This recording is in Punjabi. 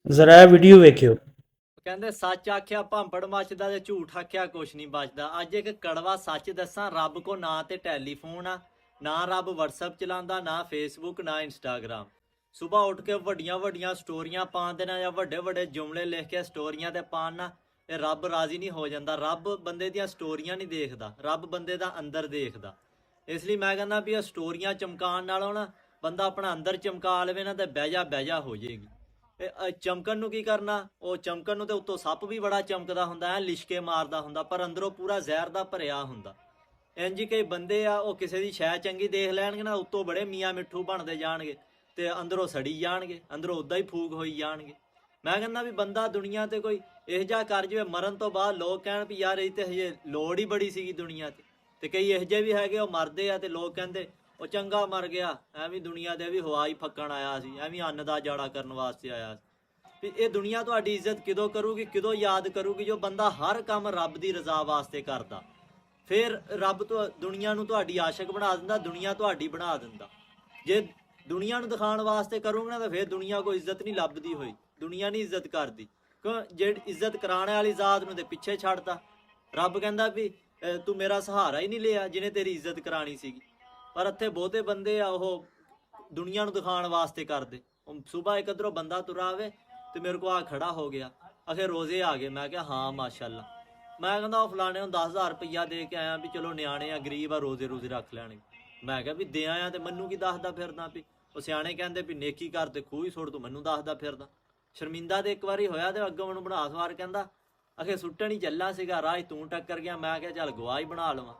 ਜ਼ਰਾ ਇਹ ਵੀਡੀਓ ਵੇਖਿਓ। ਕਹਿੰਦੇ ਸੱਚ ਆਖਿਆ ਭਾਂਪੜ ਮੱਚਦਾ ਤੇ ਝੂਠ ਆਖਿਆ ਕੁਛ ਨਹੀਂ ਬਚਦਾ। ਅੱਜ ਇੱਕ ਕੜਵਾ ਸੱਚ ਦੱਸਾਂ, ਰੱਬ ਕੋ ਨਾ ਤੇ ਟੈਲੀਫੋਨ ਆ, ਨਾ ਰੱਬ WhatsApp ਚਲਾਉਂਦਾ, ਨਾ Facebook, ਨਾ Instagram। ਸਵੇਰ ਉੱਠ ਕੇ ਵੱਡੀਆਂ ਵੱਡੀਆਂ ਸਟੋਰੀਆਂ ਪਾਉਣ ਦੇ ਨਾਲ ਜਾਂ ਵੱਡੇ ਵੱਡੇ ਜੁਮਲੇ ਲਿਖ ਕੇ ਸਟੋਰੀਆਂ ਤੇ ਪਾਉਣ ਨਾਲ ਇਹ ਰੱਬ ਰਾਜ਼ੀ ਨਹੀਂ ਹੋ ਜਾਂਦਾ। ਰੱਬ ਬੰਦੇ ਦੀਆਂ ਸਟੋਰੀਆਂ ਨਹੀਂ ਦੇਖਦਾ, ਰੱਬ ਬੰਦੇ ਦਾ ਅੰਦਰ ਦੇਖਦਾ। ਇਸ ਲਈ ਮੈਂ ਕਹਿੰਦਾ ਵੀ ਇਹ ਸਟੋਰੀਆਂ ਚਮਕਾਉਣ ਨਾਲੋਂ ਨਾ ਬੰਦਾ ਆਪਣਾ ਅੰਦਰ ਚਮਕਾ ਲਵੇ ਨਾ ਤੇ ਬਹਿ ਜਾ ਹੋ ਜਾਏਗੀ। ਚਮਕਣ ਨੂੰ ਕੀ ਕਰਨਾ, ਉਹ ਚਮਕਣ ਨੂੰ ਤੇ ਉੱਤੋਂ ਸੱਪ ਵੀ ਬੜਾ ਚਮਕਦਾ ਹੁੰਦਾ ਹੈ, ਲਿਸ਼ਕੇ ਮਾਰਦਾ ਹੁੰਦਾ, ਪਰ ਅੰਦਰੋਂ ਪੂਰਾ ਜ਼ਹਿਰ ਦਾ ਭਰਿਆ ਹੁੰਦਾ। ਇੰਝ ਕਈ ਬੰਦੇ ਆ, ਉਹ ਕਿਸੇ ਦੀ ਸ਼ੈ ਚੰਗੀ ਦੇਖ ਲੈਣਗੇ ਨਾ, ਉੱਤੋਂ ਬੜੇ ਮੀਆਂ ਮਿੱਠੂ ਬਣਦੇ ਜਾਣਗੇ ਤੇ ਅੰਦਰੋਂ ਸੜੀ ਜਾਣਗੇ, ਅੰਦਰੋਂ ਉੱਦਾਂ ਹੀ ਫੂਕ ਹੋਈ ਜਾਣਗੇ। ਮੈਂ ਕਹਿੰਦਾ ਵੀ ਬੰਦਾ ਦੁਨੀਆ ਤੇ ਕੋਈ ਇਹੋ ਜਿਹਾ ਕਰ ਜਾਵੇ ਮਰਨ ਤੋਂ ਬਾਅਦ ਲੋਕ ਕਹਿਣ ਵੀ ਯਾਰ ਇਹ ਤੇ ਹਜੇ ਲੋੜ ਹੀ ਬੜੀ ਸੀਗੀ ਦੁਨੀਆ ਤੇ ਕਈ ਇਹੋ ਜਿਹੇ ਵੀ ਹੈਗੇ ਉਹ ਮਰਦੇ ਆ ਤੇ ਲੋਕ ਕਹਿੰਦੇ ਉਹ ਚੰਗਾ ਮਰ ਗਿਆ, ਐਵੇਂ ਦੁਨੀਆ ਦੇ ਵੀ ਹਵਾ ਹੀ ਫੱਕਣ ਆਇਆ ਸੀ, ਐਵੇਂ ਅੰਨ ਦਾ ਜਾੜਾ ਕਰਨ ਵਾਸਤੇ ਆਇਆ ਸੀ। ਵੀ ਇਹ ਦੁਨੀਆ ਤੁਹਾਡੀ ਇੱਜ਼ਤ ਕਿਦੋਂ ਕਰੂਗੀ, ਕਿਦੋਂ ਯਾਦ ਕਰੂਗੀ? ਜੋ ਬੰਦਾ ਹਰ ਕੰਮ ਰੱਬ ਦੀ ਰਜ਼ਾ ਵਾਸਤੇ ਕਰਦਾ, ਫਿਰ ਰੱਬ ਤੋਂ ਦੁਨੀਆ ਨੂੰ ਤੁਹਾਡੀ ਆਸ਼ਿਕ ਬਣਾ ਦਿੰਦਾ, ਦੁਨੀਆ ਤੁਹਾਡੀ ਬਣਾ ਦਿੰਦਾ। ਜੇ ਦੁਨੀਆ ਨੂੰ ਦਿਖਾਉਣ ਵਾਸਤੇ ਕਰੂੰਗੇ ਨਾ ਤਾਂ ਫਿਰ ਦੁਨੀਆ ਕੋਈ ਇੱਜ਼ਤ ਨਹੀਂ ਲੱਭਦੀ ਹੋਈ, ਦੁਨੀਆ ਨਹੀਂ ਇੱਜ਼ਤ ਕਰਦੀ। ਕਿਉਂ? ਜਿਹੜੀ ਇੱਜ਼ਤ ਕਰਾਉਣ ਵਾਲੀ ਜ਼ਾਤ ਨੂੰ ਤੇ ਪਿੱਛੇ ਛੱਡਦਾ। ਰੱਬ ਕਹਿੰਦਾ ਵੀ ਤੂੰ ਮੇਰਾ ਸਹਾਰਾ ਹੀ ਨਹੀਂ ਲਿਆ ਜਿਹਨੇ ਤੇਰੀ ਇੱਜ਼ਤ ਕਰਾਣੀ ਸੀਗੀ। ਪਰ ਇੱਥੇ ਬਹੁਤੇ ਬੰਦੇ ਆ ਉਹ ਦੁਨੀਆ ਨੂੰ ਦਿਖਾਉਣ ਵਾਸਤੇ ਕਰਦੇ। ਸੁਬਾਹ ਇੱਕ ਇੱਧਰੋਂ ਬੰਦਾ ਤੁਰਾ ਆਵੇ ਤੇ ਮੇਰੇ ਕੋਲ ਆ ਖੜਾ ਹੋ ਗਿਆ, ਆਖੇ ਰੋਜ਼ੇ ਆ ਗਏ। ਮੈਂ ਕਿਹਾ ਹਾਂ ਮਾਸ਼ਾਅੱਲਾ। ਮੈਂ ਕਹਿੰਦਾ ਉਹ ਫਲਾਣੇ ਨੂੰ 10,000 ਰੁਪਈਆ ਦੇ ਕੇ ਆਇਆ ਵੀ ਚਲੋ ਨਿਆਣੇ ਆ ਗਰੀਬ ਆ ਰੋਜ਼ੇ ਰੋਜ਼ੇ ਰੱਖ ਲੈਣਗੇ। ਮੈਂ ਕਿਹਾ ਵੀ ਦੇ ਆਇਆ ਤੇ ਮੈਨੂੰ ਕੀ ਦੱਸਦਾ ਫਿਰਦਾ? ਵੀ ਉਹ ਸਿਆਣੇ ਕਹਿੰਦੇ ਵੀ ਨੇਕੀ ਕਰ ਤੇ ਖੂਹ ਹੀ ਸੁੱਟ, ਤੂੰ ਮੈਨੂੰ ਦੱਸਦਾ ਫਿਰਦਾ। ਸ਼ਰਮਿੰਦਾ ਤੇ ਇੱਕ ਵਾਰੀ ਹੋਇਆ ਤੇ ਅੱਗੋਂ ਮੈਨੂੰ ਬਣਾ ਸਵਾਰ ਕਹਿੰਦਾ ਆਖੇ ਸੁੱਟਣ ਹੀ ਚੱਲਾ ਸੀਗਾ, ਰਾਹ ਤੂੰ ਟੱਕਰ ਗਿਆ। ਮੈਂ ਕਿਹਾ ਚੱਲ ਗਵਾਹ ਹੀ ਬਣਾ ਲਵਾਂ।